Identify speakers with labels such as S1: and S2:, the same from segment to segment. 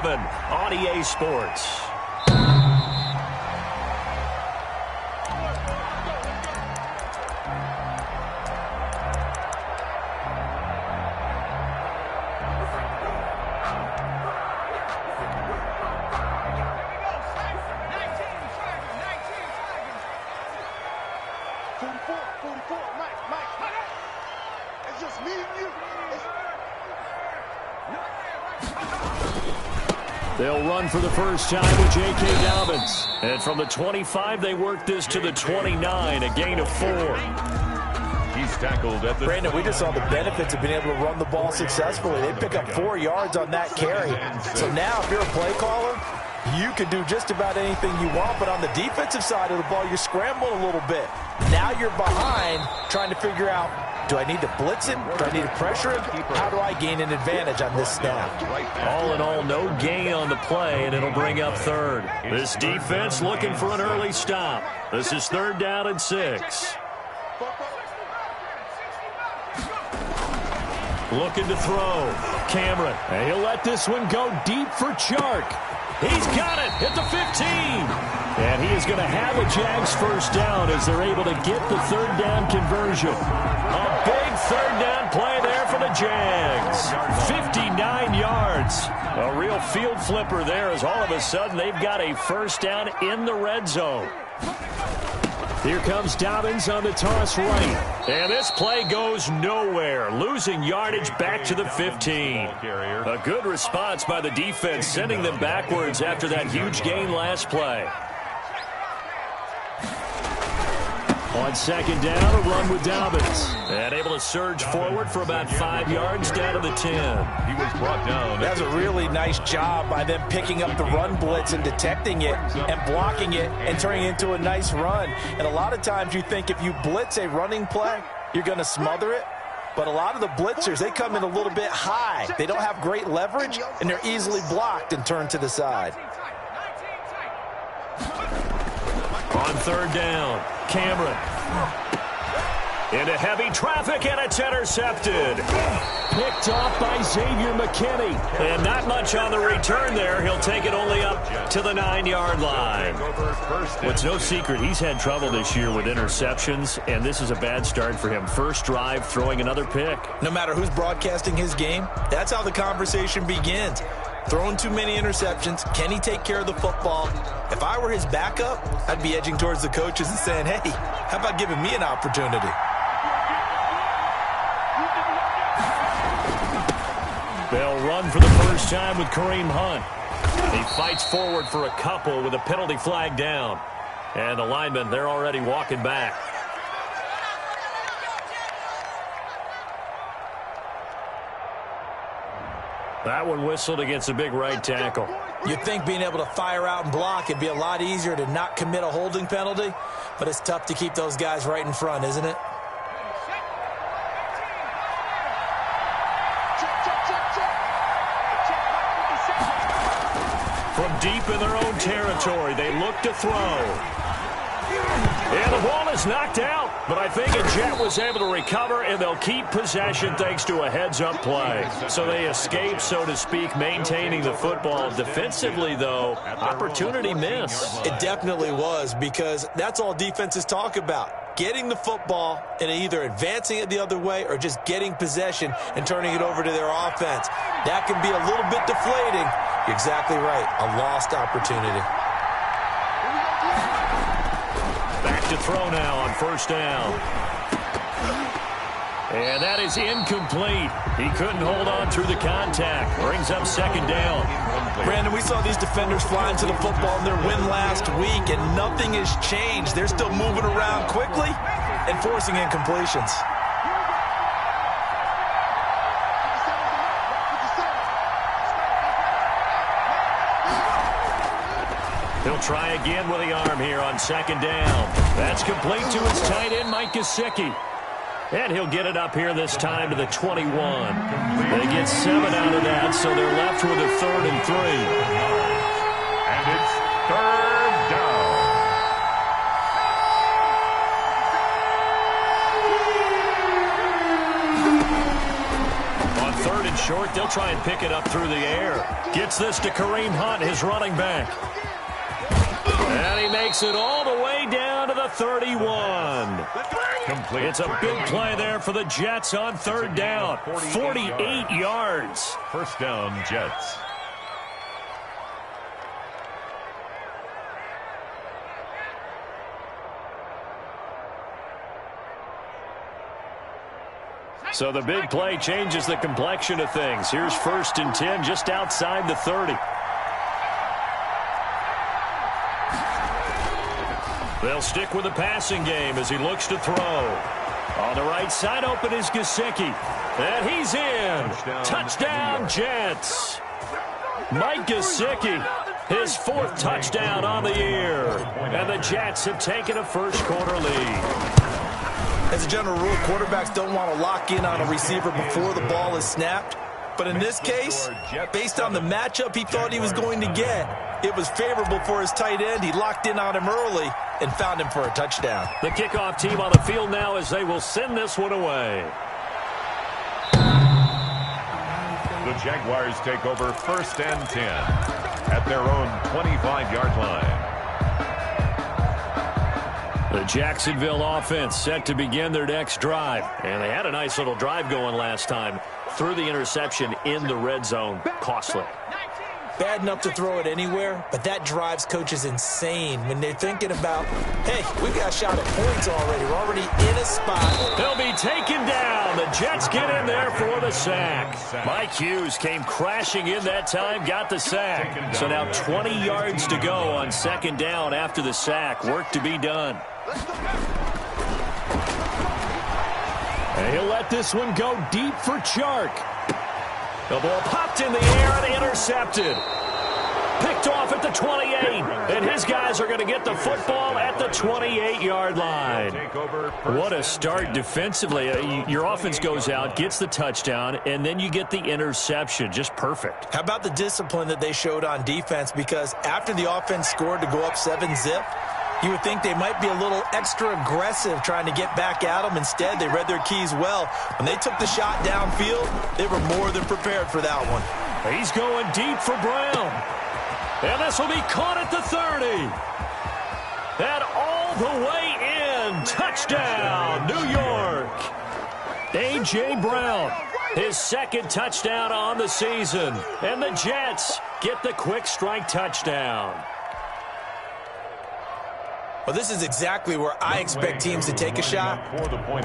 S1: 7 on EA Sports. They'll run for the first time with J.K. Dobbins. And from the 25, they work this to the 29, a gain of 4.
S2: He's tackled at the...
S3: Brandon, we just saw the benefits of being able to run the ball successfully. They pick up 4 yards on that carry. So now, if you're a play caller, you can do just about anything you want. But on the defensive side of the ball, you're scrambling a little bit. Now you're behind, trying to figure out, do I need to blitz him? Do I need to pressure him? How do I gain an advantage on this snap?
S1: All in all, no gain on the play, and it'll bring up 3rd. This defense looking for an early stop. This is 3rd down and 6. Looking to throw. Cameron. And he'll let this one go deep for Chark. He's got it at the 15. And he is going to have a Jags first down as they're able to get the 3rd down conversion. A big 3rd down play there for the Jags. 59 yards. A real field flipper there as all of a sudden they've got a first down in the red zone. Here comes Dobbins on the toss right. And this play goes nowhere. Losing yardage back to the 15. A good response by the defense, sending them backwards after that huge gain last play. On 2nd down, a run with Dobbins. And able to surge forward for about 5 yards down to the 10.
S2: He was brought down.
S3: That's a really nice job by them picking up the run blitz and detecting it and blocking it and turning it into a nice run. And a lot of times you think if you blitz a running play, you're going to smother it. But a lot of the blitzers, they come in a little bit high. They don't have great leverage, and they're easily blocked and turned to the side.
S1: On 3rd down, Cameron. Into heavy traffic, and it's intercepted. Picked off by Xavier McKinney. And not much on the return there. He'll take it only up to the 9-yard line. It's no secret he's had trouble this year with interceptions, and this is a bad start for him. First drive, throwing another pick.
S3: No matter who's broadcasting his game, that's how the conversation begins. Throwing too many interceptions. Can he take care of the football? If I were his backup, I'd be edging towards the coaches and saying, hey, how about giving me an opportunity?
S1: They'll run for the first time with Kareem Hunt. He fights forward for a couple with a penalty flag down. And the linemen, they're already walking back. That one whistled against a big right tackle.
S3: You'd think being able to fire out and block it'd be a lot easier to not commit a holding penalty, but it's tough to keep those guys right in front, isn't it?
S1: From deep in their own territory, they look to throw. And the ball is knocked out, but I think a Jet was able to recover, and they'll keep possession thanks to a heads-up play. So they escape, so to speak, maintaining the football. Defensively, though, opportunity miss.
S3: It definitely was, because that's all defenses talk about. Getting the football and either advancing it the other way or just getting possession and turning it over to their offense. That can be a little bit deflating. You're exactly right. A lost opportunity.
S1: Back to throw now on first down. And that is incomplete. He couldn't hold on through the contact. Brings up 2nd down.
S3: Brandon, we saw these defenders fly into the football in their win last week, and nothing has changed. They're still moving around quickly and forcing incompletions.
S1: He'll try again with the arm here on 2nd down. That's complete to his tight end, Mike Gesicki. And he'll get it up here this time to the 21. They get 7 out of that, so they're left with a 3rd and 3.
S2: And it's 3rd down. On 3rd and
S1: short. They'll try and pick it up through the air. Gets this to Kareem Hunt, his running back. And he makes it all the way down to the 31.
S2: Complete.
S1: It's a big play there for the Jets on third down. 48 yards.
S2: First down, Jets.
S1: So the big play changes the complexion of things. Here's 1st and 10 just outside the 30. They'll stick with the passing game as he looks to throw. On the right side open is GIEST. And he's in. Touchdown, Jets. Mike GIEST, his 4th touchdown on the year. And the Jets have taken a first-quarter lead.
S3: As a general rule, quarterbacks don't want to lock in on a receiver before the ball is snapped. But in this case, based on the matchup he thought he was going to get, it was favorable for his tight end. He locked in on him early and found him for a touchdown.
S1: The kickoff team on the field now as they will send this one away.
S2: The Jaguars take over 1st and 10 at their own 25-yard line.
S1: The Jacksonville offense set to begin their next drive. And they had a nice little drive going last time. Threw the interception in the red zone. Costly.
S3: Bad enough to throw it anywhere, but that drives coaches insane when they're thinking about, hey, we got a shot at points already. We're already in a spot.
S1: They'll be taken down. The Jets get in there for the sack. Mike Hughes came crashing in that time, got the sack. So now 20 yards to go on 2nd down after the sack. Work to be done. And he'll let this one go deep for Chark. The ball popped in the air and intercepted. Picked off at the 28. And his guys are going to get the football at the 28-yard line. What a start defensively. Your offense goes out, gets the touchdown, and then you get the interception. Just perfect.
S3: How about the discipline that they showed on defense? Because after the offense scored to go up 7-zip, you would think they might be a little extra aggressive trying to get back at them. Instead, they read their keys well. When they took the shot downfield, they were more than prepared for that one.
S1: He's going deep for Brown. And this will be caught at the 30. And all the way in. Touchdown, New York. A.J. Brown, his 2nd touchdown on the season. And the Jets get the quick strike touchdown.
S3: Well, this is exactly where I expect teams to take a shot.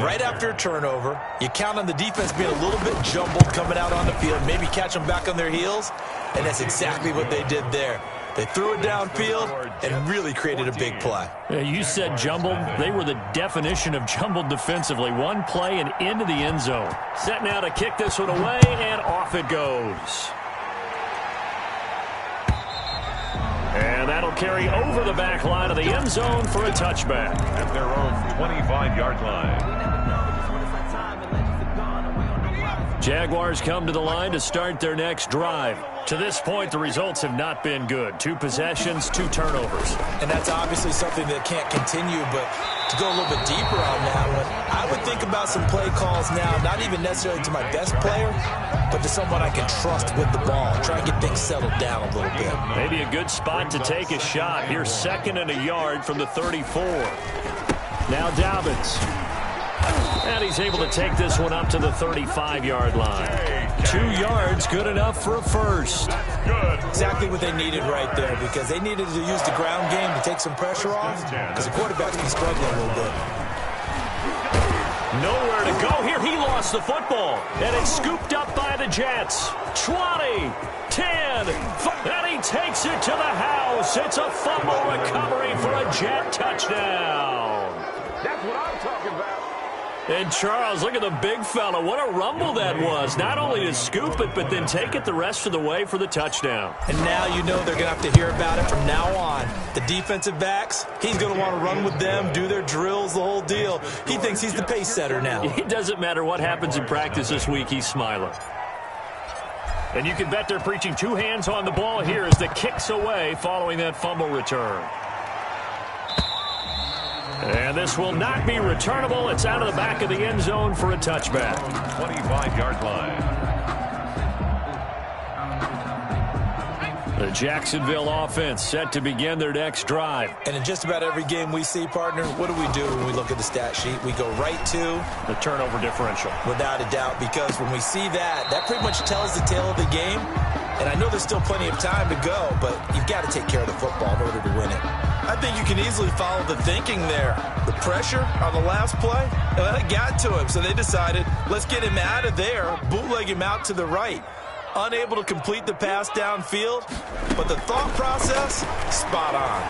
S3: Right after a turnover, you count on the defense being a little bit jumbled coming out on the field, maybe catch them back on their heels, and that's exactly what they did there. They threw it downfield and really created a big play.
S1: Yeah, you said jumbled. They were the definition of jumbled defensively. One play and into the end zone. Set now to kick this one away, and off it goes. And that'll carry over the back line of the end zone for a touchback.
S2: At their own 25-yard line.
S1: Jaguars come to the line to start their next drive. To this point, the results have not been good. 2 possessions, 2 turnovers.
S3: And that's obviously something that can't continue, but to go a little bit deeper on that one, I would think about some play calls now, not even necessarily to my best player, but to someone I can trust with the ball. Try and get things settled down a little bit.
S1: Maybe a good spot to take a shot. Here's 2nd and a yard from the 34. Now Dobbins. And he's able to take this one up to the 35-yard line. 2 yards, good enough for a first.
S2: Good.
S3: Exactly what they needed right there, because they needed to use the ground game to take some pressure off, because the quarterback's been struggling a little bit.
S1: Nowhere to go here. He lost the football, and it's scooped up by the Jets. 20, 10, and he takes it to the house. It's a fumble recovery for a Jet touchdown.
S2: That's what I'm talking about.
S1: And Charles, look at the big fella. What a rumble that was. Not only to scoop it, but then take it the rest of the way for the touchdown.
S3: And now you know they're going to have to hear about it from now on. The defensive backs, he's going to want to run with them, do their drills, the whole deal. He thinks he's the pace setter now.
S1: It doesn't matter what happens in practice this week, he's smiling. And you can bet they're preaching 2 hands on the ball here as the kick's away following that fumble return. And this will not be returnable. It's out of the back of the end zone for a touchback.
S2: 25-yard line.
S1: The Jacksonville offense set to begin their next drive.
S3: And in just about every game we see, partner, what do we do when we look at the stat sheet? We go right to
S1: the turnover differential.
S3: Without a doubt, because when we see that, that pretty much tells the tale of the game. And I know there's still plenty of time to go, but you've got to take care of the football in order to win it. I think you can easily follow the thinking there. The pressure on the last play, and it got to him. So they decided, let's get him out of there, bootleg him out to the right. Unable to complete the pass downfield, but the thought process, spot on.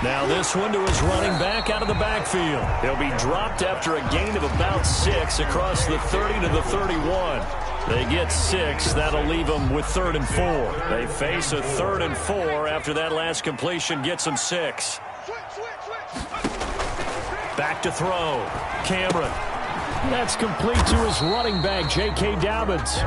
S1: Now this one to his running back out of the backfield. He'll be dropped after a gain of about 6 across the 30 to the 31. They get 6. That'll leave them with 3rd and 4. They face a 3rd and 4 after that last completion gets them 6. Back to throw. Cameron. That's complete to his running back, J.K. Dobbins.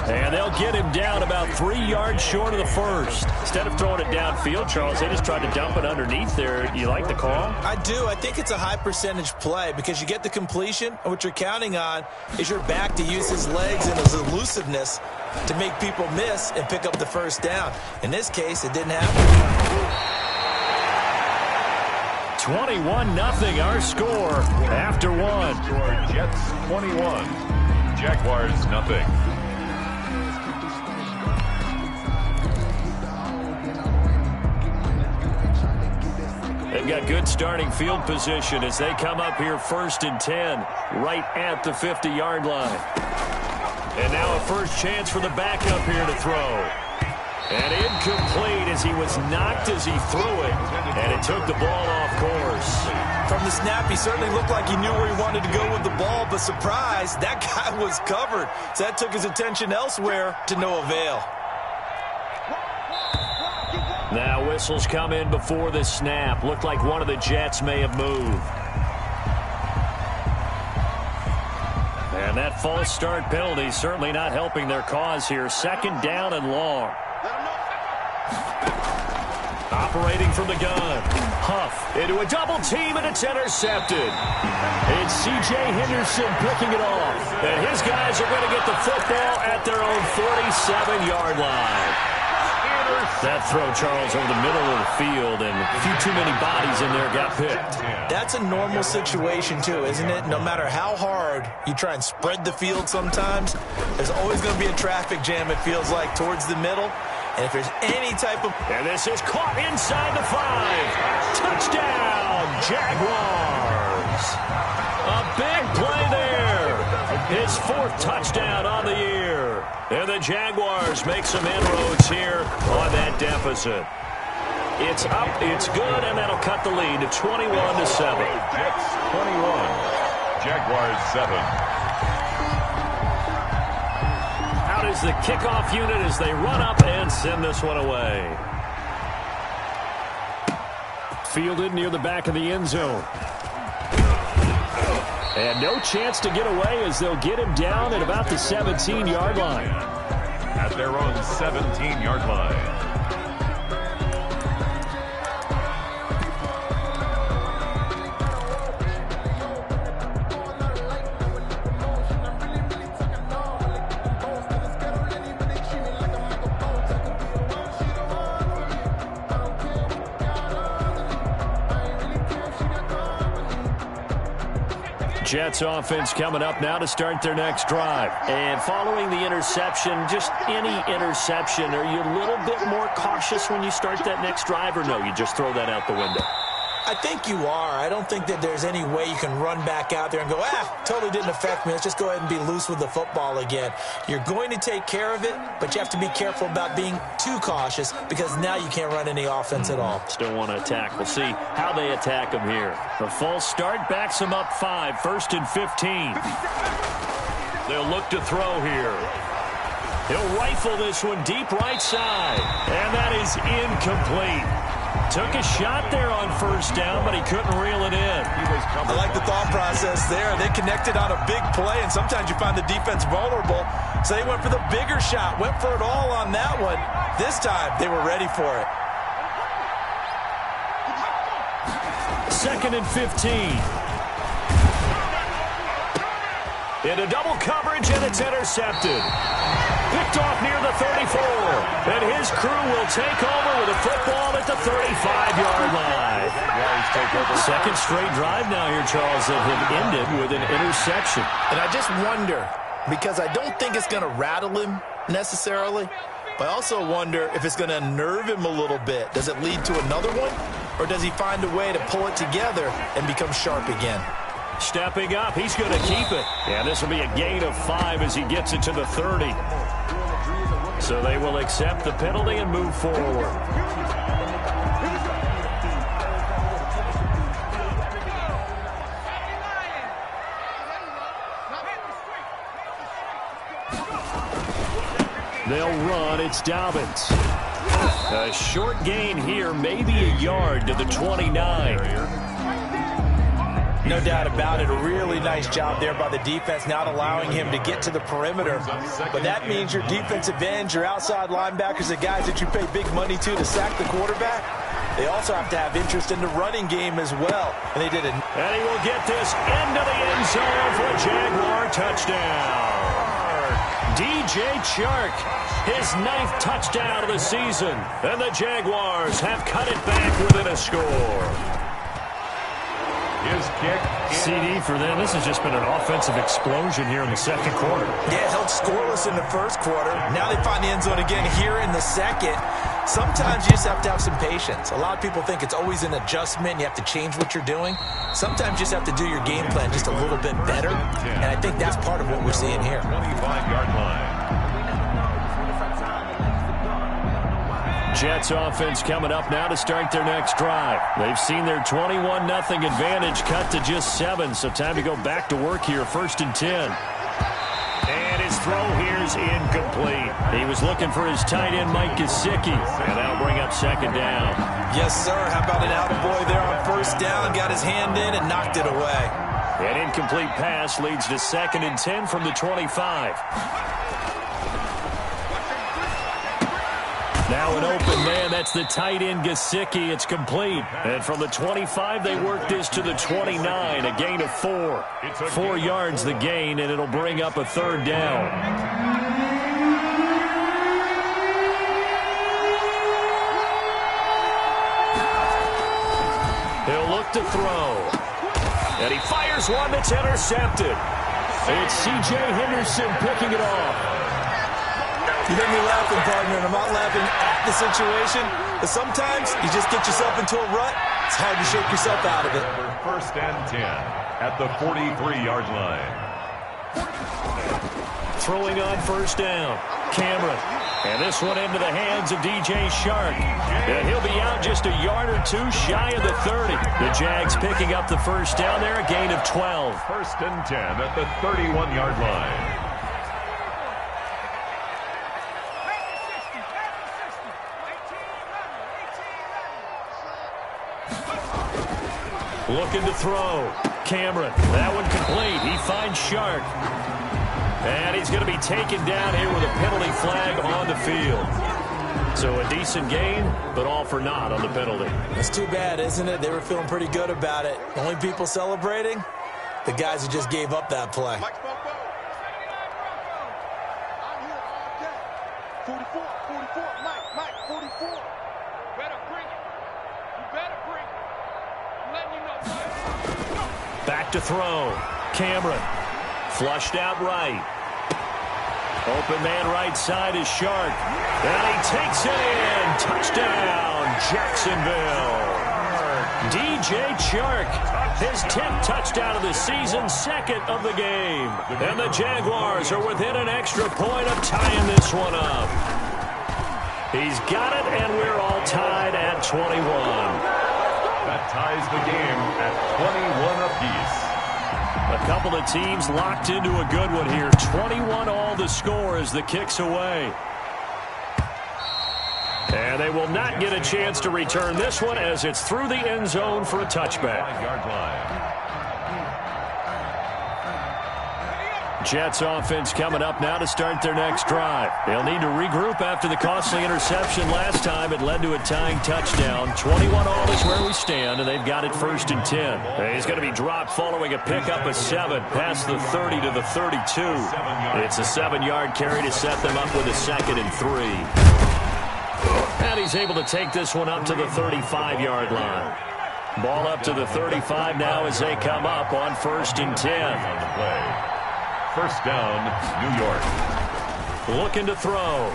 S1: And they'll get him down about 3 yards short of the first. Instead of throwing it downfield, Charles, they just tried to dump it underneath there. You like the call?
S3: I do. I think it's a high percentage play because you get the completion, and what you're counting on is your back to use his legs and his elusiveness to make people miss and pick up the first down. In this case, it didn't happen.
S1: 21-0 our score after 1.
S2: Jets 21, Jaguars nothing.
S1: They've got good starting field position as they come up here 1st and 10 right at the 50-yard line. And now a first chance for the backup here to throw. And incomplete as he was knocked as he threw it, and it took the ball off course.
S3: From the snap, he certainly looked like he knew where he wanted to go with the ball, but surprise, that guy was covered. So that took his attention elsewhere to no avail.
S1: Now whistles come in before the snap. Looked like one of the Jets may have moved. And that false start penalty certainly not helping their cause here. 2nd down and long. Operating from the gun. Huff into a double team, and it's intercepted. It's C.J. Henderson picking it off. And his guys are going to get the football at their own 47-yard line. That throw, Charles, over the middle of the field, and a few too many bodies in there got picked.
S3: That's a normal situation, too, isn't it? No matter how hard you try and spread the field sometimes, there's always going to be a traffic jam, it feels like, towards the middle. And if there's any type of...
S1: And this is caught inside the 5. Touchdown, Jaguars. A big play there. His 4th touchdown on the year. And the Jaguars make some inroads here on that deficit. It's up, it's good, and that'll cut the lead to 21-7.
S2: Jets 21, Jaguars 7.
S1: Out is the kickoff unit as they run up and send this one away. Fielded near the back of the end zone. And no chance to get away as they'll get him down at about the 17-yard line.
S2: At their own 17-yard line.
S1: Jets offense coming up now to start their next drive. And following the interception, just any interception, are you a little bit more cautious when you start that next drive, or no, you just throw that out the window?
S3: I think you are. I don't think that there's any way you can run back out there and go, totally didn't affect me. Let's just go ahead and be loose with the football again. You're going to take care of it, but you have to be careful about being too cautious because now you can't run any offense at all.
S1: Still want to attack. We'll see how they attack him here. The false start backs him up 5, 1st and 15. They'll look to throw here. He'll rifle this one deep right side, and that is incomplete. Took a shot there on 1st down, but he couldn't reel it in.
S3: I like the thought process there. They connected on a big play, and sometimes you find the defense vulnerable. So they went for the bigger shot, went for it all on that one. This time, they were ready for it.
S1: 2nd and 15. Into double coverage, and it's intercepted. picked off near the 34. And his crew will take over with a football at the 35-yard line. Second straight drive now here, Charles, that have ended with an interception.
S3: And I just wonder, because I don't think it's going to rattle him necessarily, but I also wonder if it's going to unnerve him a little bit. Does it lead to another one, or does he find a way to pull it together and become sharp again?
S1: Stepping up, he's going to keep it. And this will be a gain of 5 as he gets it to the 30. So they will accept the penalty and move forward. They'll run. It's Dobbins. A short gain here, maybe a yard to the 29.
S3: No doubt about it. A really nice job there by the defense, not allowing him to get to the perimeter. But that means your defensive ends, your outside linebackers, the guys that you pay big money to sack the quarterback, they also have to have interest in the running game as well. And they did it.
S1: And he will get this into the end zone for a Jaguar touchdown. DJ Chark, his 9th touchdown of the season. And the Jaguars have cut it back within a score.
S2: His kick.
S1: CD for them. This has just been an offensive explosion here in the second quarter.
S3: Yeah, held scoreless in the first quarter. Now they find the end zone again here in the second. Sometimes you just have to have some patience. A lot of people think it's always an adjustment. You have to change what you're doing. Sometimes you just have to do your game plan just a little bit better. And I think that's part of what we're seeing here.
S2: 25-yard line.
S1: Jets offense coming up now to start their next drive. They've seen their 21-0 advantage cut to just 7, so time to go back to work here, 1st and 10. And his throw here is incomplete. He was looking for his tight end, Mike Gesicki, and that'll bring up 2nd down.
S3: Yes, sir. How about an attaboy there on 1st down? Got his hand in and knocked it away.
S1: An incomplete pass leads to 2nd and 10 from the 25. Now an open man, that's the tight end Gesicki. It's complete. And from the 25, they work this to the 29, a gain of 4. 4 yards the gain, and it'll bring up a 3rd down. He'll look to throw. And he fires one that's intercepted. It's C.J. Henderson picking it off.
S3: You hear me laughing, partner, and I'm not laughing at the situation, but sometimes you just get yourself into a rut. It's hard to shake yourself out of it.
S2: 1st and 10 at the 43-yard line.
S1: Throwing on 1st down, Cameron. And this one into the hands of DJ Chark. And he'll be out just a yard or 2 shy of the 30. The Jags picking up the 1st down there, a gain of 12.
S2: 1st and 10 at the 31-yard line.
S1: Looking to throw. Cameron. That one complete. He finds Chark. And he's going to be taken down here with a penalty flag on the field. So a decent gain, but all for naught on the penalty.
S3: That's too bad, isn't it? They were feeling pretty good about it. Only people celebrating? The guys who just gave up that play.
S4: 44, Mike, 44. Better bring it. You better bring it. I'm letting you know.
S1: Back to throw. Cameron. Flushed out right. Open man right side is Chark. And he takes it in. Touchdown, Jacksonville. DJ Chark, his 10th touchdown of the season, 2nd of the game. And the Jaguars are within an extra point of tying this one up. He's got it, and we're all tied at 21.
S2: That ties the game at 21 apiece.
S1: A couple of teams locked into a good one here. 21 all the score as the kick's away. And they will not get a chance to return this one as it's through the end zone for a touchback. Jets offense coming up now to start their next drive. They'll need to regroup after the costly interception last time. It led to a tying touchdown. 21-all is where we stand, and they've got it 1st and 10. He's going to be dropped following a pickup of 7 past the 30 to the 32. It's a 7-yard carry to set them up with a 2nd and 3. And he's able to take this one up to the 35-yard line. Ball up to the 35 now as they come up on 1st and 10.
S2: First down, New York.
S1: Looking to throw.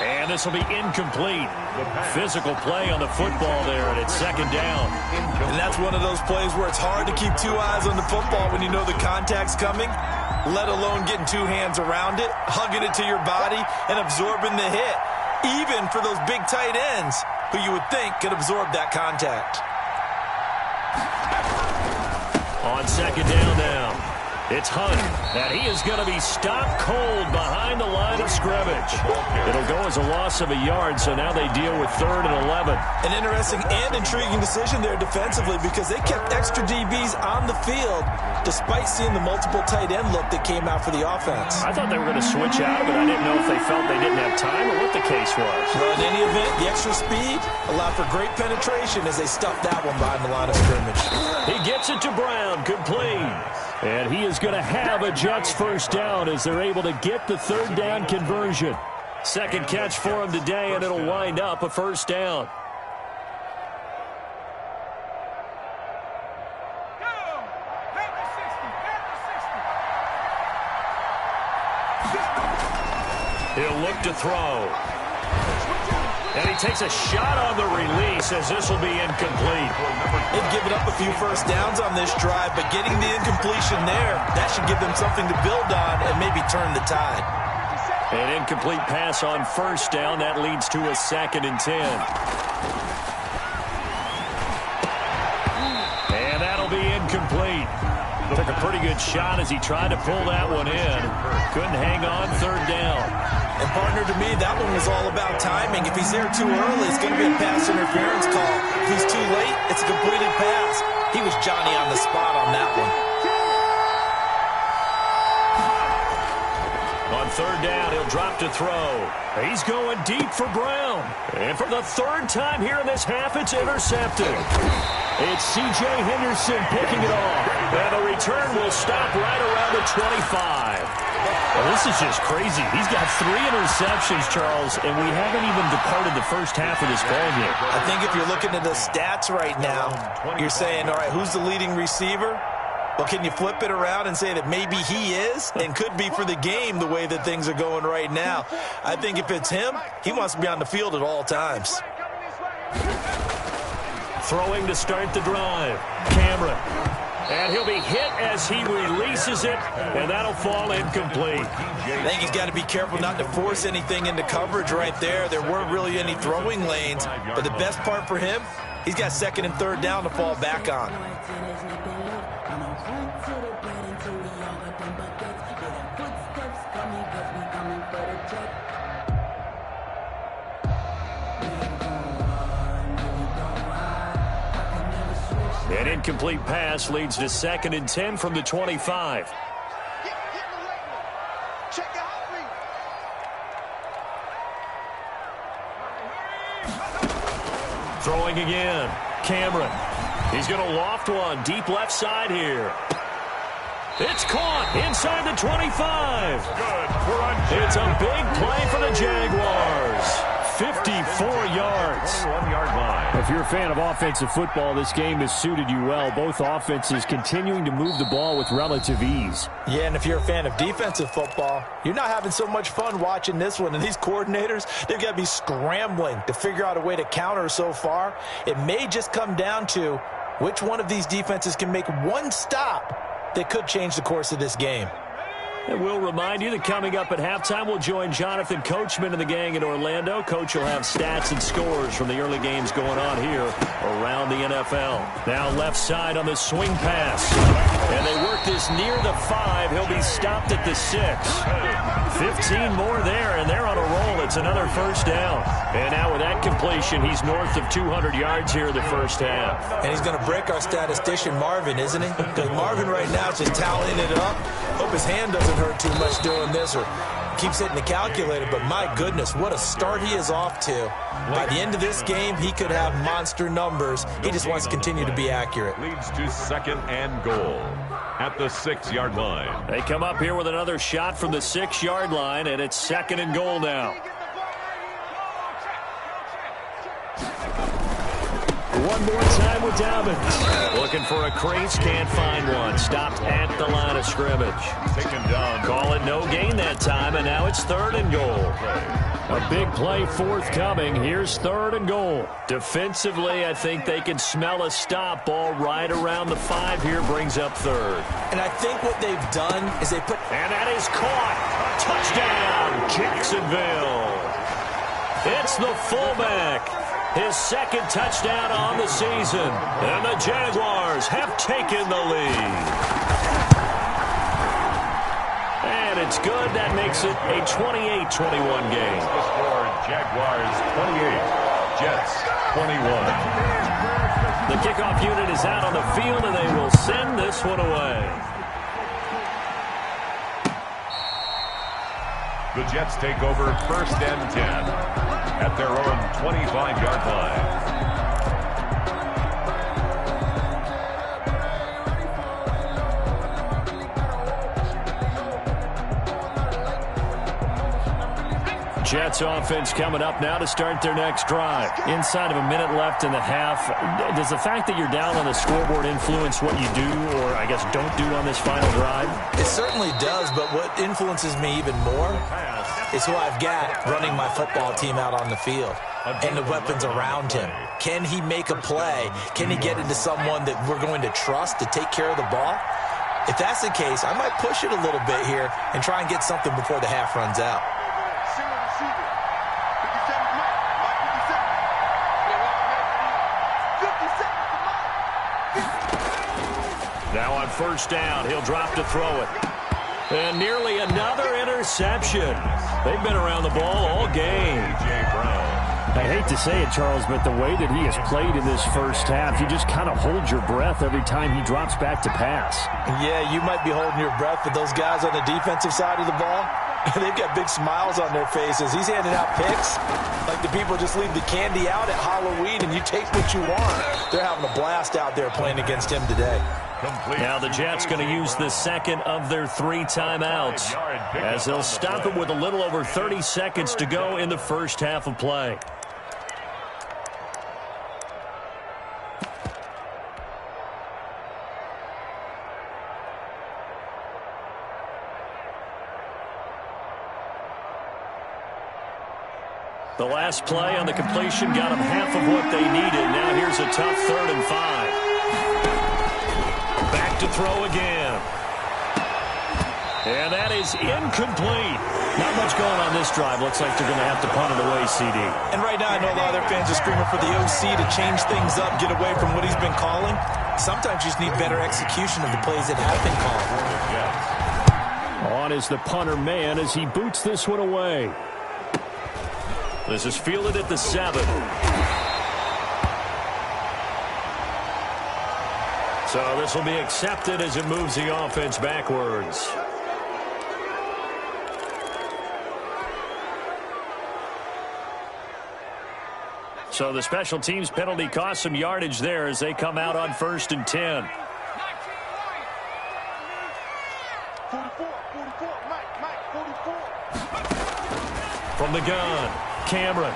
S1: And this will be incomplete. Physical play on the football there, and it's 2nd down.
S3: And that's one of those plays where it's hard to keep 2 eyes on the football when you know the contact's coming, let alone getting 2 hands around it, hugging it to your body, and absorbing the hit, even for those big tight ends who you would think could absorb that contact.
S1: On 2nd down now, it's Hunt, and he is going to be stopped cold behind the line of scrimmage. It'll go as a loss of a yard, so now they deal with 3rd and 11.
S3: An interesting and intriguing decision there defensively because they kept extra DBs on the field despite seeing the multiple tight end look that came out for the offense.
S1: I thought they were going to switch out of it. I didn't know if they felt they didn't have time or what the case was.
S3: Well, in any event, the extra speed allowed for great penetration as they stuffed that one behind the line of scrimmage.
S1: He gets it to Brown, complete. And he is going to have a Jets 1st down as they're able to get the 3rd down conversion. 2nd catch for him today, and it'll wind up a 1st down. He'll look to throw. And he takes a shot on the release as this will be incomplete.
S3: They've given up a few 1st downs on this drive, but getting the incompletion there, that should give them something to build on and maybe turn the tide.
S1: An incomplete pass on 1st down. That leads to a 2nd and 10. And that'll be incomplete. Took a pretty good shot as he tried to pull that one in. Couldn't hang on 3rd down.
S3: And partner, to me, that one was all about timing. If he's there too early, it's going to be a pass interference call. If he's too late, it's a completed pass. He was Johnny on the spot on that one.
S1: On 3rd down, he'll drop to throw. He's going deep for Brown. And for the 3rd time here in this half, it's intercepted. It's C.J. Henderson picking it off. And the return will stop right around the 25. Well, this is just crazy. He's got 3 interceptions, Charles, and we haven't even departed the first half of this ballgame.
S3: I think if you're looking at the stats right now, you're saying, all right, who's the leading receiver? Well, can you flip it around and say that maybe he is and could be for the game the way that things are going right now? I think if it's him, he wants to be on the field at all times.
S1: Throwing to start the drive. Cameron. And he'll be hit as he releases it, and that'll fall incomplete.
S3: I think he's got to be careful not to force anything into coverage right there. There weren't really any throwing lanes, but the best part for him, he's got 2nd and 3rd down to fall back on.
S1: An incomplete pass leads to 2nd and 10 from the 25. Throwing again. Cameron. He's going to loft one deep left side here. It's caught inside the 25. It's a big play for the Jaguars. 54 yards.
S2: 1-yard line.
S1: If you're a fan of offensive football, this game has suited you well. Both offenses continuing to move the ball with relative ease.
S3: Yeah, and if you're a fan of defensive football, you're not having so much fun watching this one. And these coordinators, they've got to be scrambling to figure out a way to counter so far. It may just come down to which one of these defenses can make one stop that could change the course of this game.
S1: And we'll remind you that coming up at halftime, we'll join Jonathan Coachman and the gang in Orlando. Coach will have stats and scores from the early games going on here around the NFL. Now left side on the swing pass. And they work this near the 5. He'll be stopped at the 6. 15 more there, and they're on a roll. It's another first down. And now with that completion, he's north of 200 yards here in the first half.
S3: And he's going to break our statistician Marvin, isn't he? Because Marvin right now is just tallying it up. Hope his hand doesn't hurt too much doing this or keeps hitting the calculator. But my goodness, what a start he is off to. By the end of this game, he could have monster numbers. He just wants to continue to be accurate.
S2: Leads to 2nd and goal at the 6-yard line.
S1: They come up here with another shot from the 6-yard line, and it's 2nd and goal now. One more time with Dobbins. Looking for a crease, can't find one. Stopped at the line of scrimmage.
S2: Taken down.
S1: Call it no gain that time, and now it's 3rd and goal. A big play forthcoming. Here's 3rd and goal. Defensively, I think they can smell a stop. Ball right around the 5 here brings up 3rd.
S3: And I think what they've done is they put...
S1: And that is caught. Touchdown, Jacksonville. It's the fullback. His 2nd touchdown on the season. And the Jaguars have taken the lead. And it's good. That makes it a 28-21 game.
S2: The score, Jaguars 28, Jets 21.
S1: The kickoff unit is out on the field, and they will send this one away.
S2: The Jets take over 1st and 10 at their own 25-yard line.
S1: Jets offense coming up now to start their next drive. Inside of a minute left in the half. Does the fact that you're down on the scoreboard influence what you do, or I guess don't do on this final drive?
S3: It certainly does, but what influences me even more is who I've got running my football team out on the field and the weapons around him. Can he make a play? Can he get into someone that we're going to trust to take care of the ball? If that's the case, I might push it a little bit here and try and get something before the half runs out.
S1: Now on 1st down, he'll drop to throw it. And nearly another interception. They've been around the ball all game. I hate to say it, Charles, but the way that he has played in this first half, you just kind of hold your breath every time he drops back to pass.
S3: Yeah, you might be holding your breath, but those guys on the defensive side of the ball, they've got big smiles on their faces. He's handing out picks like the people just leave the candy out at Halloween and you take what you want. They're having a blast out there playing against him today.
S1: Now the Jets going to use the 2nd of their 3 timeouts as they'll stop it with a little over 30 seconds to go in the first half of play. The last play on the completion got them half of what they needed. Now here's a tough 3rd and 5. Back to throw again. And that is incomplete. Not much going on this drive. Looks like they're going to have to punt it away, CD.
S3: And right now I know a lot of their fans are screaming for the OC to change things up, get away from what he's been calling. Sometimes you just need better execution of the plays that have been called.
S1: On is the punter man as he boots this one away. This is fielded at the 7. So this will be accepted as it moves the offense backwards. So the special teams penalty cost some yardage there as they come out on 1st and 10.
S4: 44, Mike, 44.
S1: From the gun, Cameron.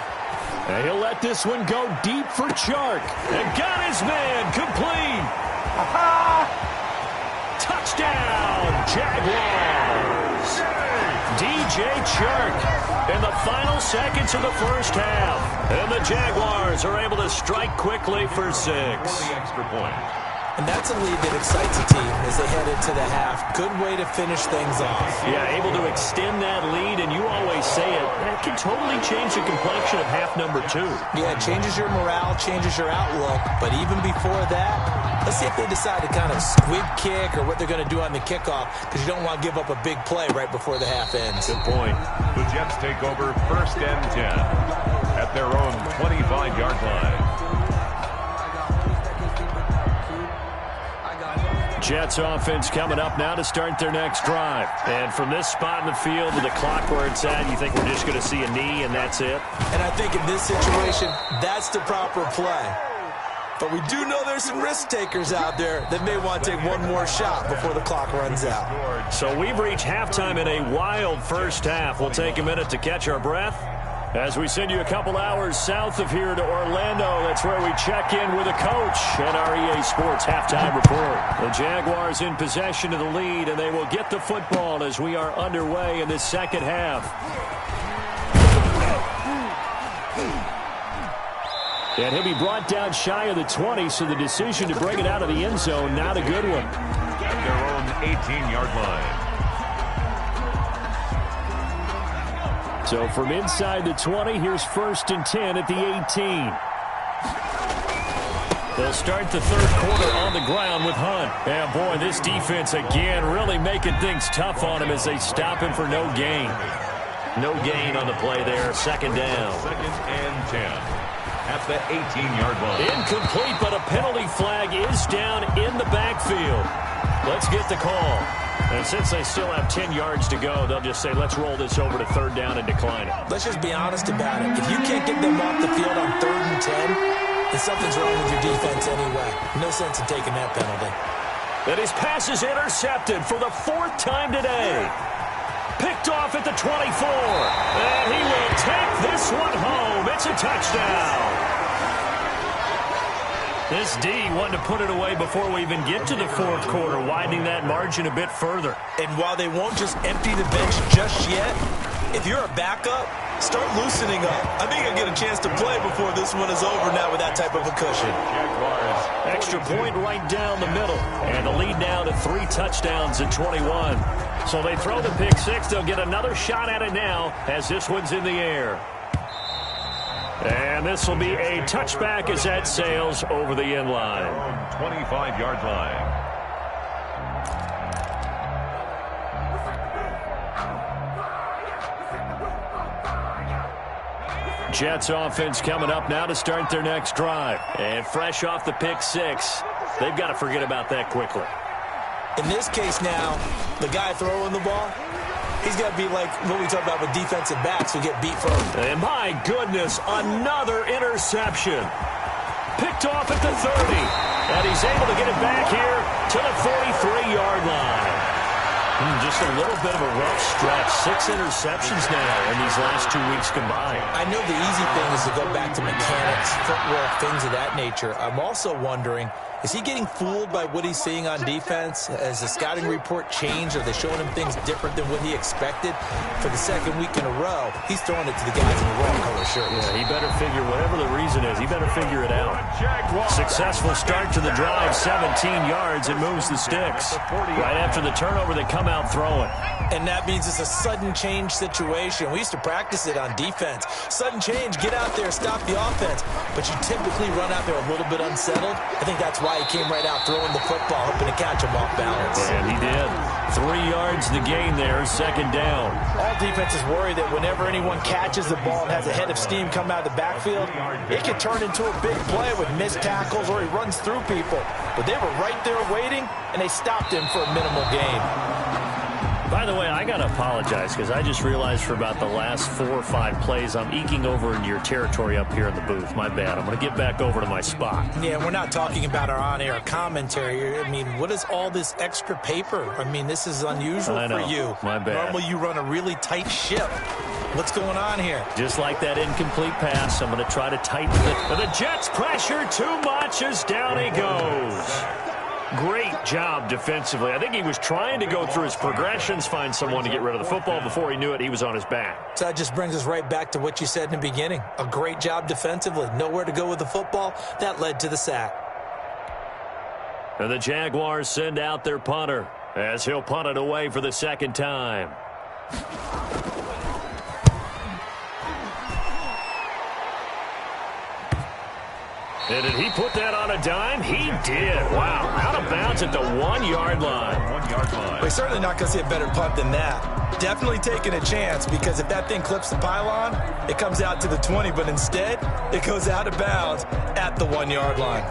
S1: And he'll let this one go deep for Chark. And got his man complete. Touchdown, Jaguars. DJ Chark in the final seconds of the first half. And the Jaguars are able to strike quickly for 6.
S2: The extra point.
S3: And that's a lead that excites a team as they head into the half. Good way to finish things off.
S1: Yeah, able to extend that lead, and you always say it. that can totally change the complexion of half number 2.
S3: Yeah, it changes your morale, changes your outlook. But even before that, let's see if they decide to kind of squib kick or what they're going to do on the kickoff, because you don't want to give up a big play right before the half ends.
S1: Good point.
S2: The Jets take over 1st and 10 at their own 25-yard line.
S1: Jets offense coming up now to start their next drive. And from this spot in the field with the clock where it's at, you think we're just going to see a knee and that's it?
S3: And I think in this situation, that's the proper play. But we do know there's some risk takers out there that may want to take one more shot before the clock runs out.
S1: So we've reached halftime in a wild first half. We'll take a minute to catch our breath as we send you a couple hours south of here to Orlando. That's where we check in with the coach and our EA Sports halftime report. The Jaguars in possession of the lead, and they will get the football as we are underway in this second half. And he'll be brought down shy of the 20, so the decision to bring it out of the end zone, not a good one.
S2: At their own 18-yard line.
S1: So from inside the 20, here's 1st and 10 at the 18. They'll start the third quarter on the ground with Hunt. And boy, this defense again really making things tough on him as they stop him for no gain. No gain on the play there, 2nd down.
S2: 2nd and 10. At the 18-yard line.
S1: Incomplete, but a penalty flag is down in the backfield. Let's get the call. And since they still have 10 yards to go, they'll just say, let's roll this over to 3rd down and decline it.
S3: Let's just be honest about it. If you can't get them off the field on 3rd and 10, then something's wrong with your defense anyway. No sense in taking that penalty.
S1: And his pass is intercepted for the 4th time today. Picked off at the 24. And he will take this one home. It's a touchdown. This D wanted to put it away before we even get to the 4th quarter, widening that margin a bit further.
S3: And while they won't just empty the bench just yet, if you're a backup, start loosening up. I think you'll get a chance to play before this one is over now with that type of a cushion.
S1: Extra point right down the middle. And the lead now to 3 touchdowns at 21. So they throw the pick 6. They'll get another shot at it now as this one's in the air. And this will be a touchback as that sails over the end line.
S2: 25-yard line.
S1: Jets offense coming up now to start their next drive. And fresh off the pick 6, they've got to forget about that quickly.
S3: In this case now, the guy throwing the ball, he's got to be like what we talk about with defensive backs who get beat first.
S1: And my goodness, another interception. Picked off at the 30. And he's able to get it back here to the 43-yard line. Just a little bit of a rough stretch. 6 interceptions now in these last 2 weeks combined.
S3: I know the easy thing is to go back to mechanics, footwork, things of that nature. I'm also wondering, is he getting fooled by what he's seeing on defense? Has the scouting report changed? Are they showing him things different than what he expected? For the 2nd week in a row, he's throwing it to the guys in the wrong color shirts.
S1: Yeah, he better figure, whatever the reason is, he better figure it out. Successful start to the drive, 17 yards, and moves the sticks. Right after the turnover, they come out throwing.
S3: And that means it's a sudden change situation. We used to practice it on defense. Sudden change, get out there, stop the offense. But you typically run out there a little bit unsettled. I think that's why he came right out throwing the football, hoping to catch him off balance.
S1: And he did. 3 yards the gain there, 2nd down.
S3: All defenses worry that whenever anyone catches the ball and has a head of steam come out of the backfield, it can turn into a big play with missed tackles or he runs through people. But they were right there waiting, and they stopped him for a minimal gain.
S1: By the way, I got to apologize because I just realized for about the last 4 or 5 plays, I'm eking over into your territory up here in the booth. My bad. I'm going to get back over to my spot.
S3: Yeah, we're not talking about our on-air commentary. I mean, what is all this extra paper? I mean, this is unusual for you.
S1: My bad.
S3: Normally, you run a really tight ship. What's going on here?
S1: Just like that incomplete pass, I'm going to try to tighten it. But the Jets pressure too much as down he goes. Great job defensively. I think he was trying to go through his progressions, find someone to get rid of the football. Before he knew it, he was on his back.
S3: So that just brings us right back to what you said in the beginning. A great job defensively. Nowhere to go with the football. That led to the sack.
S1: And the Jaguars send out their punter as he'll punt it away for the 2nd time. And did he put that on a dime? He did. Wow. Out of bounds at the 1 yard line.
S2: 1 yard line.
S3: We're certainly not going to see a better punt than that. Definitely taking a chance, because if that thing clips the pylon, it comes out to the 20, but instead, it goes out of bounds at the 1 yard line.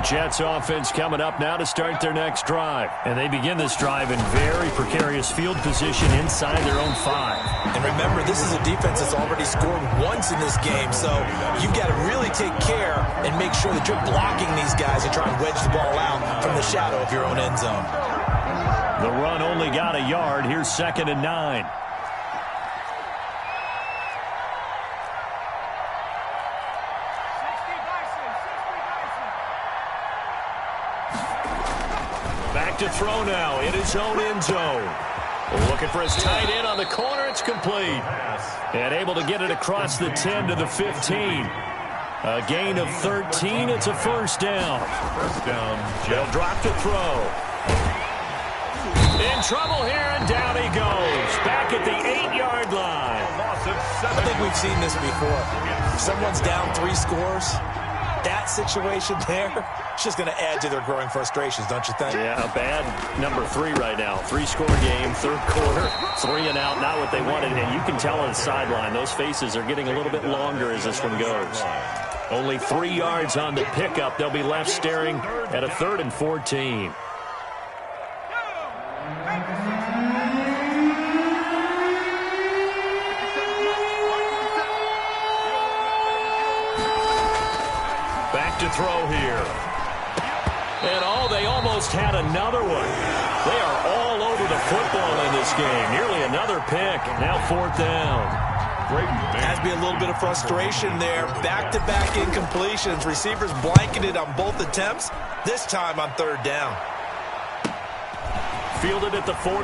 S1: Jets offense coming up now to start their next drive. And they begin this drive in very precarious field position inside their own 5.
S3: And remember, this is a defense that's already scored once in this game, so you've got to really take care and make sure that you're blocking these guys and try and wedge the ball out from the shadow of your own end zone.
S1: The run only got a yard. Here's 2nd and 9. To throw now in his own end zone. Looking for his tight end on the corner. It's complete. And able to get it across the 10 to the 15. A gain of 13. It's a first down.
S2: First down.
S1: They'll drop to throw. In trouble here, and down he goes. Back at the 8-yard line.
S3: I think we've seen this before. If someone's down 3 scores, that situation there, it's just going to add to their growing frustrations, don't you think?
S1: Yeah, a bad number 3 right now. 3-score game, 3rd quarter, 3 and out, not what they wanted. And you can tell on the sideline, those faces are getting a little bit longer as this one goes. Only 3 yards on the pickup. They'll be left staring at a 3rd and 14. To throw here. And they almost had another one. They are all over the football in this game. Nearly another pick. Now 4th down.
S3: Has to be a little bit of frustration there. Back-to-back incompletions. Receivers blanketed on both attempts. This time on 3rd down.
S1: Fielded at the 43.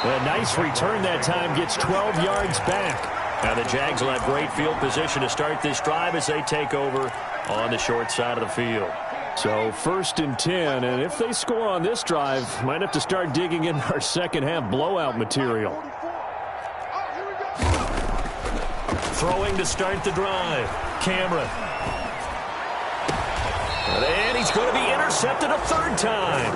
S1: A nice return that time. Gets 12 yards back. Now the Jags will have great field position to start this drive as they take over on the short side of the field. So 1st and 10, and if they score on this drive, might have to start digging in our second half blowout material. Throwing to start the drive. Cameron. And he's going to be intercepted a 3rd time.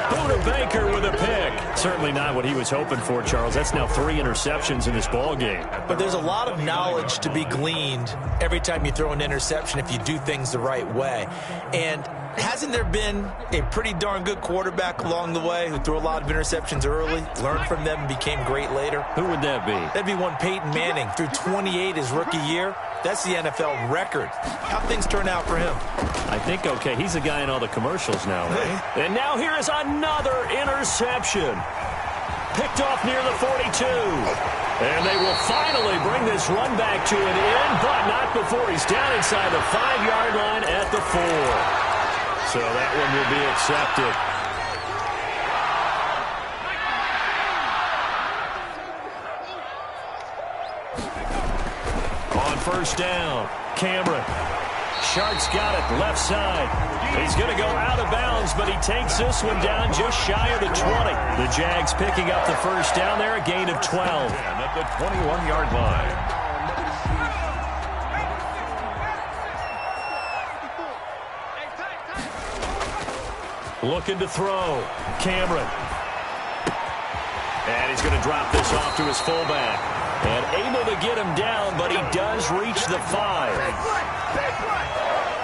S1: Buda Baker with a pick. Certainly not what he was hoping for, Charles. That's now 3 interceptions in this ball game.
S3: But there's a lot of knowledge to be gleaned every time you throw an interception if you do things the right way. And hasn't there been a pretty darn good quarterback along the way who threw a lot of interceptions early, learned from them, and became great later?
S1: Who would that be?
S3: That'd be one Peyton Manning. Threw 28 his rookie year. That's the NFL record. How'd things turn out for him?
S1: I think, okay, he's a guy in all the commercials now, right? And now here is another interception. Picked off near the 42. And they will finally bring this run back to an end, but not before he's down inside the 5-yard line at the 4. So that one will be accepted. On 1st down, Cameron. Shark's got it left side. He's going to go out of bounds, but he takes this one down just shy of the 20. The Jags picking up the 1st down there, a gain of 12.
S2: And at the 21-yard line.
S1: Looking to throw. Cameron. And he's going to drop this off to his fullback. And able to get him down, but he does reach the 5.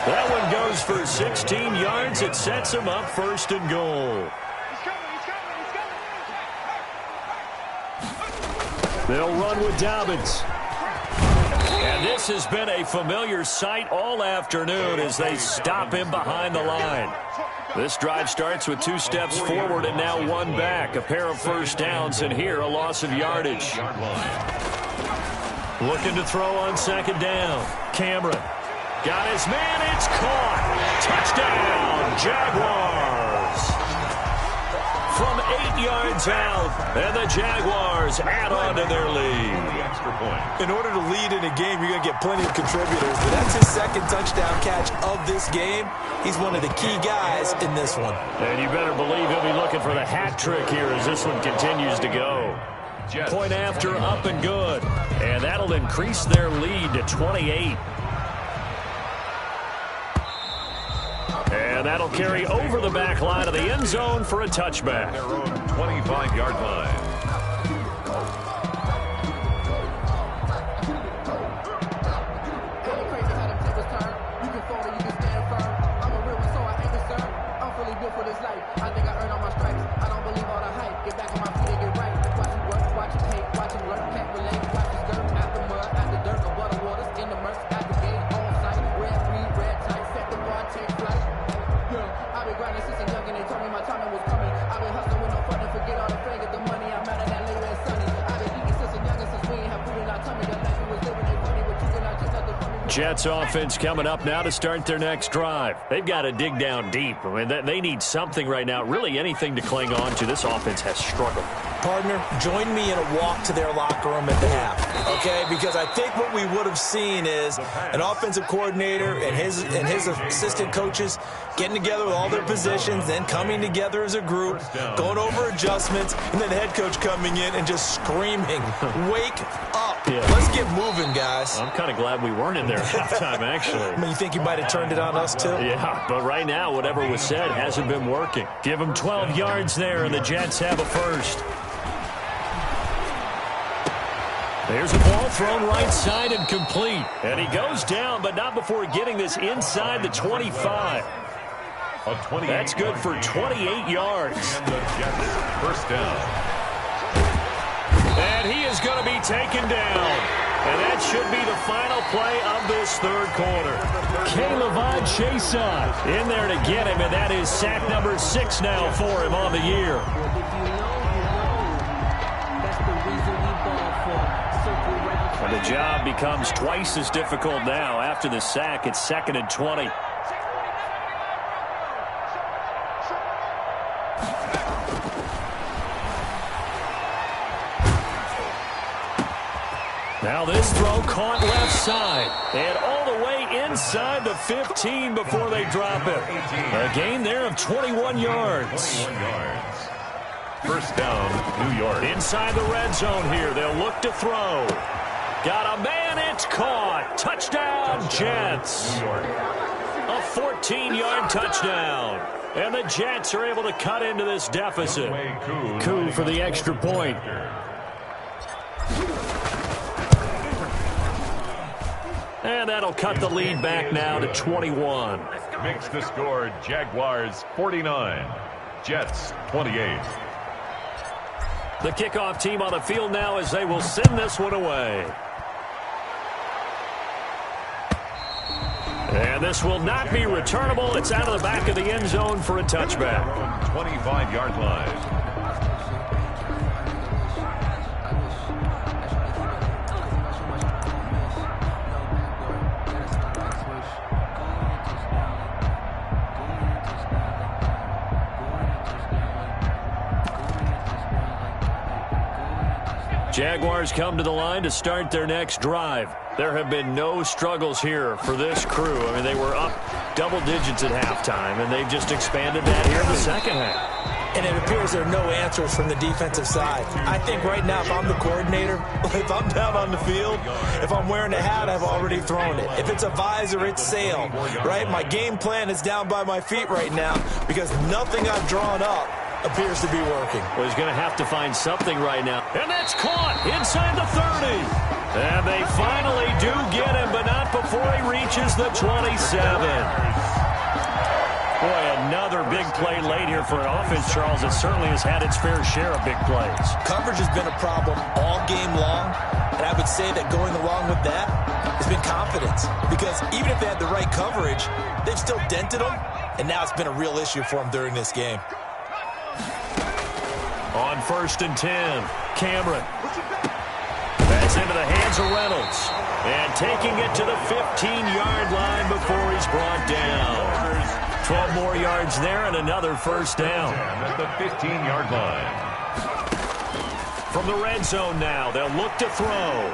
S1: That one goes for 16 yards. It sets him up 1st and goal. They'll run with Dobbins. And this has been a familiar sight all afternoon as they stop him behind the line. This drive starts with 2 steps forward and now 1 back. A pair of 1st downs, and here a loss of yardage. Looking to throw on 2nd down. Cameron. Got his man. It's caught. Touchdown, Jaguars. From 8 yards out, and the Jaguars add on to their lead.
S2: Extra point.
S3: In order to lead in a game, you're going to get plenty of contributors, but that's his 2nd touchdown catch of this game. He's one of the key guys in this one.
S1: And you better believe he'll be looking for the hat trick here as this one continues to go. Point after, up and good. And that'll increase their lead to 28. And that'll carry over the back line of the end zone for a touchback.
S2: Their own 25-yard line.
S1: Jets offense coming up now to start their next drive. They've got to dig down deep. I mean, they need something right now, really anything to cling on to. This offense has struggled.
S3: Partner, join me in a walk to their locker room at the half, okay? Because I think what we would have seen is an offensive coordinator and his assistant coaches getting together with all their positions, then coming together as a group, going over adjustments, and then the head coach coming in and just screaming, "Wake up. Yeah. Let's get moving, guys."
S1: I'm kind of glad we weren't in there at halftime, actually.
S3: I mean, you think you might have turned it on us, too?
S1: Yeah, but right now, whatever was said hasn't been working. Give them 12 yards there, and the Jets have a first. There's a ball thrown right side and complete. And he goes down, but not before getting this inside the 25. That's good for 28 yards.
S2: And the Jets first down.
S1: And he is going to be taken down. And that should be the final play of this third quarter. K'Lavon Chaisson in there to get him, and that is sack number 6 now for him on the year. And the job becomes twice as difficult now. After the sack, it's 2nd and 20. Now this throw caught left side. And all the way inside the 15 before they drop it. A gain there of 21 yards.
S2: First down, New York.
S1: Inside the red zone here. They'll look to throw. Got a man, it's caught. Touchdown, Jets. A 14-yard touchdown. And the Jets are able to cut into this deficit. Coup for the extra point. And that'll cut the lead back now to 21.
S2: Makes the score Jaguars 49, Jets 28.
S1: The kickoff team on the field now as they will send this one away. And this will not be returnable. It's out of the back of the end zone for a touchback.
S2: 25-yard line.
S1: Jaguars come to the line to start their next drive. There have been no struggles here for this crew. I mean, they were up double digits at halftime, and they've just expanded that here in the second half.
S3: And it appears there are no answers from the defensive side. I think right now, if I'm the coordinator, if I'm down on the field, if I'm wearing a hat, I've already thrown it. If it's a visor, it's sail, right? My game plan is down by my feet right now because nothing I've drawn up appears to be working.
S1: Well, he's going to have to find something right now. And that's caught inside the 30. And they finally do get him, but not before he reaches the 27. Boy, another big play late here for an offense, Charles. It certainly has had its fair share of big plays.
S3: Coverage has been a problem all game long, and I would say that going along with that has been confidence. Because even if they had the right coverage, they've still dented them, and now it's been a real issue for them during this game.
S1: On 1st and 10, Cameron. That's into the hands of Reynolds. And taking it to the 15-yard line before he's brought down. 12 more yards there and another first down.
S2: At the 15-yard line.
S1: From the red zone now, they'll look to throw.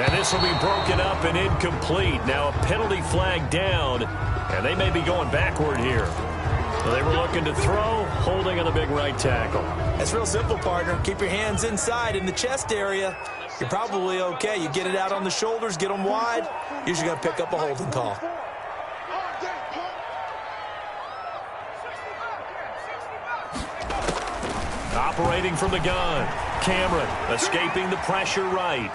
S1: And this will be broken up and incomplete. Now a penalty flag down, and they may be going backward here. So they were looking to throw, holding on the big right tackle.
S3: It's real simple, partner. Keep your hands inside in the chest area. You're probably okay. You get it out on the shoulders, get them wide. Usually going to pick up a holding call.
S1: Operating from the gun. Cameron escaping the pressure right.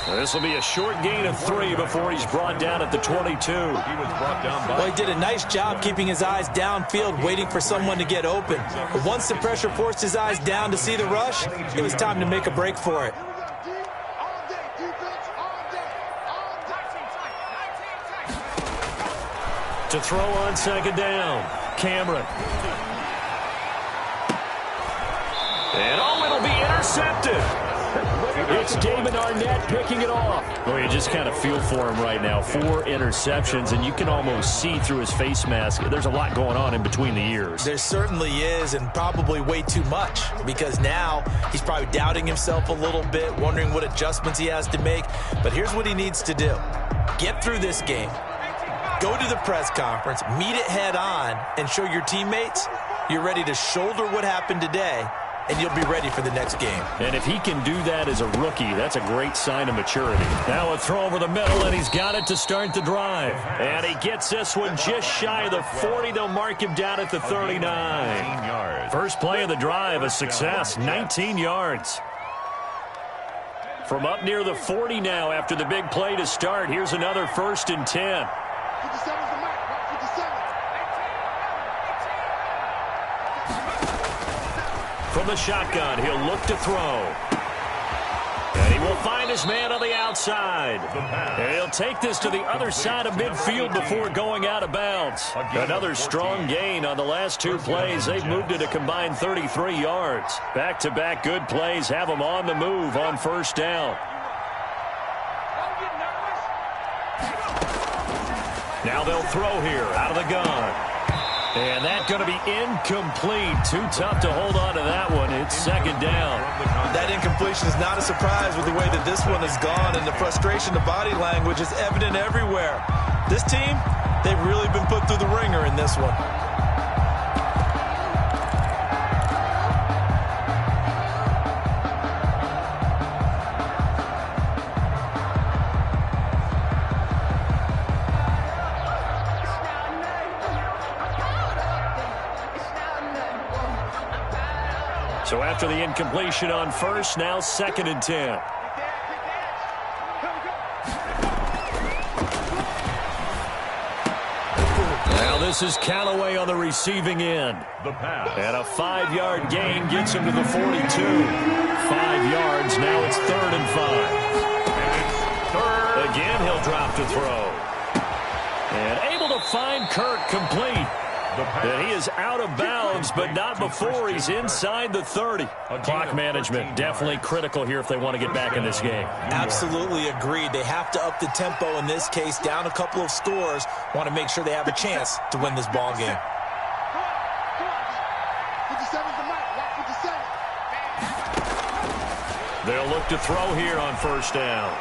S1: This will be a short gain of 3 before he's brought down at the 22.
S2: He was brought down by...
S3: Well, he did a nice job keeping his eyes downfield, waiting for someone to get open. But once the pressure forced his eyes down to see the rush, it was time to make a break for it.
S1: To throw on second down. Cameron. And it'll be intercepted. It's Damon Arnett picking it off. Well, you just kind of feel for him right now. 4 interceptions, and you can almost see through his face mask. There's a lot going on in between the ears.
S3: There certainly is, and probably way too much, because now he's probably doubting himself a little bit, wondering what adjustments he has to make. But here's what he needs to do. Get through this game. Go to the press conference, meet it head on, and show your teammates you're ready to shoulder what happened today, and you'll be ready for the next game.
S1: And if he can do that as a rookie, that's a great sign of maturity. Now a throw over the middle, and he's got it to start the drive. And he gets this one just shy of the 40. They'll mark him down at the 39. First play of the drive, a success, 19 yards. From up near the 40 now after the big play to start. Here's another 1st and 10. From the shotgun, he'll look to throw. And he will find his man on the outside. And he'll take this to the other side of midfield before going out of bounds. Another strong gain on the last 2 plays. They've moved it a combined 33 yards. Back-to-back good plays have them on the move on 1st down. Now they'll throw here out of the gun. And that's going to be incomplete. Too tough to hold on to that one. It's 2nd down.
S3: That incompletion is not a surprise with the way that this one has gone, and the frustration, the body language is evident everywhere. This team, they've really been put through the ringer in this one.
S1: So after the incompletion on 1st, now 2nd and 10. Now this is Callaway on the receiving end. And a 5-yard gain gets him to the 42. 5 yards, now it's 3rd and 5. Again, he'll drop to throw. And able to find Kirk complete. And he is out of bounds, but not before he's inside the 30. Clock management definitely critical here if they want to get back in this game.
S3: Absolutely agreed. They have to up the tempo in this case, down a couple of scores. Want to make sure they have a chance to win this ball game.
S1: They'll look to throw here on 1st down.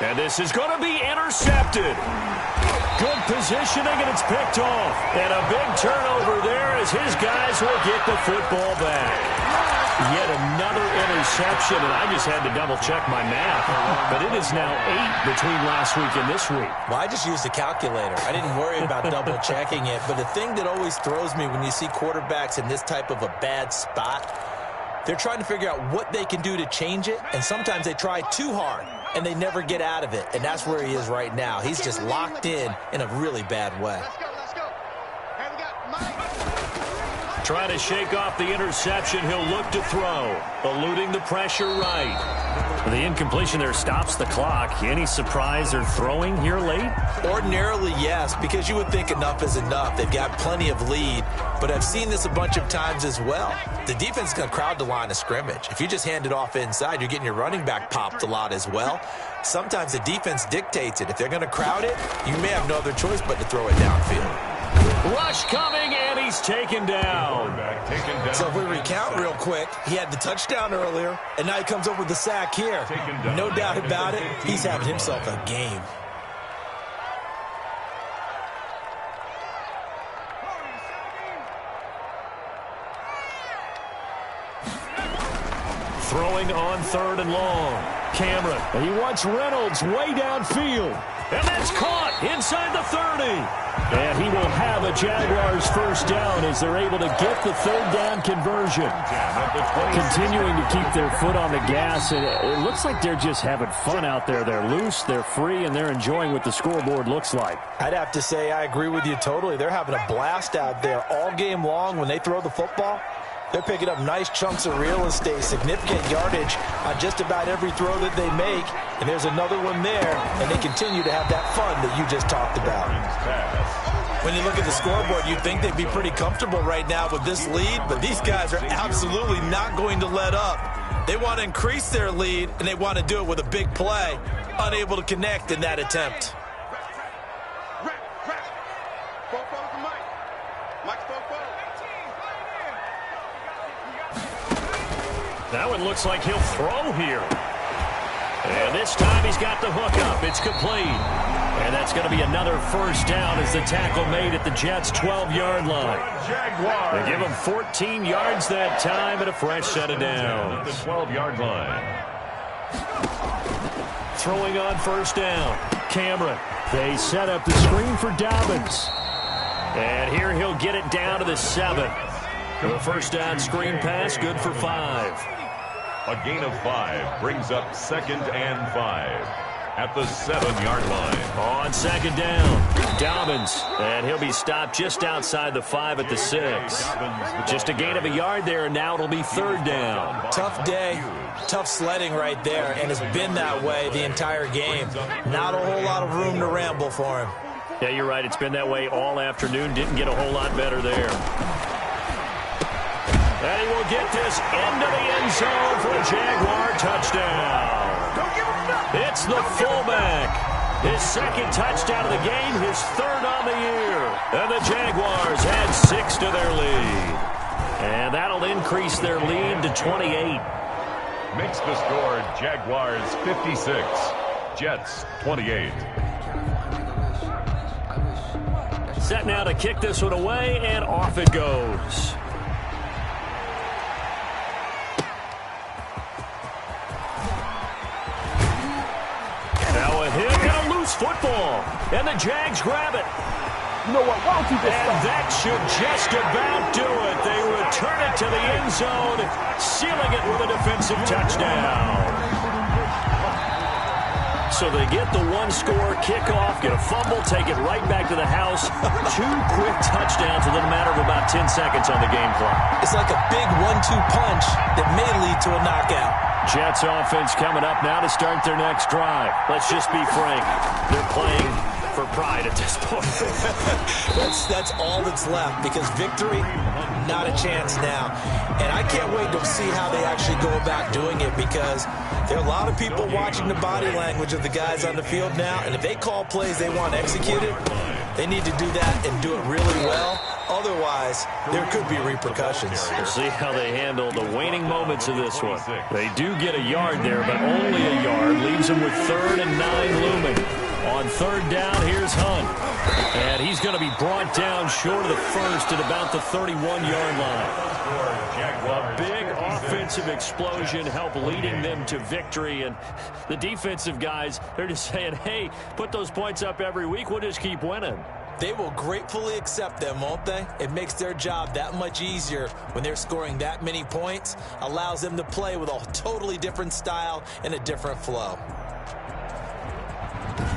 S1: And this is going to be intercepted. Good positioning, and it's picked off. And a big turnover there as his guys will get the football back. Yet another interception, and I just had to double-check my math. But it is now 8 between last week and this week.
S3: Well, I just used a calculator. I didn't worry about double-checking it. But the thing that always throws me when you see quarterbacks in this type of a bad spot, they're trying to figure out what they can do to change it, and sometimes they try too hard, and they never get out of it, and that's where he is right now. He's just locked in a really bad way.
S1: Trying to shake off the interception, he'll look to throw, eluding the pressure right. The incompletion there stops the clock. Any surprise they're throwing here late?
S3: Ordinarily, yes, because you would think enough is enough. They've got plenty of lead, but I've seen this a bunch of times as well. The defense is going to crowd the line of scrimmage. If you just hand it off inside, you're getting your running back popped a lot as well. Sometimes the defense dictates it. If they're going to crowd it, you may have no other choice but to throw it downfield.
S1: Rush coming, and he's taken down.
S3: So if we recount real quick, he had the touchdown earlier, and now he comes up with the sack here. No doubt about it, he's having himself a game.
S1: Throwing on 3rd and long. Cameron, and he wants Reynolds way downfield. And that's caught inside the 30. And he will have a Jaguars first down as they're able to get the third down conversion. Continuing to keep their foot on the gas, and it looks like they're just having fun out there. They're loose, they're free, and they're enjoying what the scoreboard looks like.
S3: I'd have to say I agree with you totally. They're having a blast out there all game long when they throw the football. They're picking up nice chunks of real estate, significant yardage on just about every throw that they make. And there's another one there, and they continue to have that fun that you just talked about. When you look at the scoreboard, you'd think they'd be pretty comfortable right now with this lead, but these guys are absolutely not going to let up. They want to increase their lead, and they want to do it with a big play. Unable to connect in that attempt.
S1: That one looks like he'll throw here. And this time he's got the hook up. It's complete. And that's going to be another first down as the tackle made at the Jets' 12-yard line. They give him 14 yards that time and a fresh set of downs.
S2: At the 12-yard line.
S1: Throwing on first down. Cameron. They set up the screen for Dobbins. And here he'll get it down to the 7. The first down screen pass, good for 5.
S2: A gain of 5 brings up 2nd and 5 at the 7-yard line.
S1: On second down, Dobbins, and he'll be stopped just outside the 5 at the 6. Just a gain of a yard there, and now it'll be third down.
S3: Tough day, tough sledding right there, and it's been that way the entire game. Not a whole lot of room to ramble for him.
S1: Yeah, you're right. It's been that way all afternoon. Didn't get a whole lot better there. And he will get this into the end zone for a Jaguar touchdown. It's the fullback. His second touchdown of the game, his third on the year. And the Jaguars add 6 to their lead. And that'll increase their lead to 28.
S2: Makes the score Jaguars 56, Jets 28.
S1: Set now to kick this one away, and off it goes. Now a hit and a loose football. And the Jags grab it.
S5: You know what? Why don't you just
S1: And that should just about do it. They return it to the end zone, sealing it with a defensive touchdown. So they get the one-score kickoff, get a fumble, take it right back to the house. 2 quick touchdowns within a matter of about 10 seconds on the game clock.
S3: It's like a big 1-2 punch that may lead to a knockout.
S1: Jets offense coming up now to start their next drive. Let's just be frank. They're playing for pride at this point.
S3: That's all that's left, because victory, not a chance now. And I can't wait to see how they actually go about doing it, because there are a lot of people watching the body language of the guys on the field now, and if they call plays they want executed, they need to do that and do it really well. Otherwise, there could be repercussions.
S1: We'll see how they handle the waning moments of this one. They do get a yard there, but only a yard. Leaves them with 3rd and 9 looming. On third down, here's Hunt. And he's going to be brought down short of the first at about the 31-yard line. A big offensive explosion helped leading them to victory. And the defensive guys, they're just saying, hey, put those points up every week. We'll just keep winning.
S3: They will gratefully accept them, won't they? It makes their job that much easier when they're scoring that many points. Allows them to play with a totally different style and a different flow.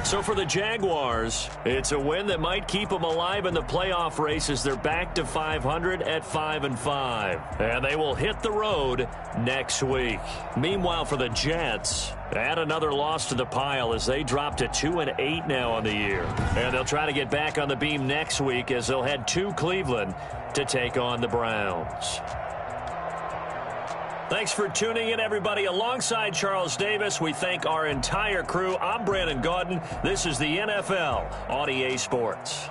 S1: So for the Jaguars, it's a win that might keep them alive in the playoff race as they're back to 500 at 5-5. And they will hit the road next week. Meanwhile, for the Jets, add another loss to the pile as they drop to 2-8 now on the year. And they'll try to get back on the beam next week as they'll head to Cleveland to take on the Browns. Thanks for tuning in, everybody. Alongside Charles Davis, we thank our entire crew. I'm Brandon Gaudin. This is the NFL on EA Sports.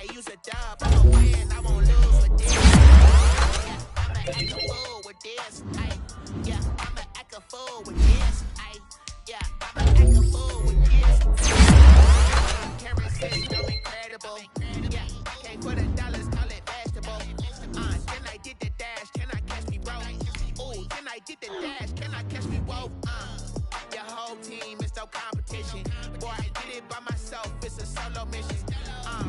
S6: I use a dub, I won't win, I won't lose with this. this. Yeah, I'ma act a fool with this. Yeah, I'ma act a fool with this. Camera system incredible. Yeah, came for the dollars, call it vegetable. Then I did the dash, can I catch me, bro? Ooh, then I did the dash, can I catch me, whoa? Your whole team is no competition. Boy, I did it by myself, it's a solo mission.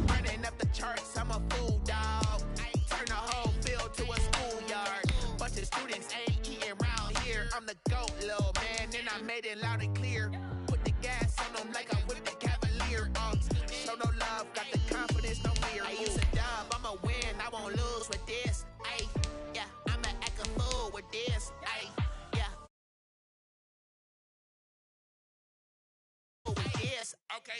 S6: Running up the charts, I'm a fool, dog. Turn the whole field to a schoolyard. Bunch of students ain't eating round here. I'm the GOAT, little man, and I made it loud and clear. Put the gas on them like I'm with the Cavalier. Show no love, got the confidence, no fear. I use a dub, I'ma win, I won't lose with this. Yeah, I'ma act a fool with this. Yeah. With this. Okay.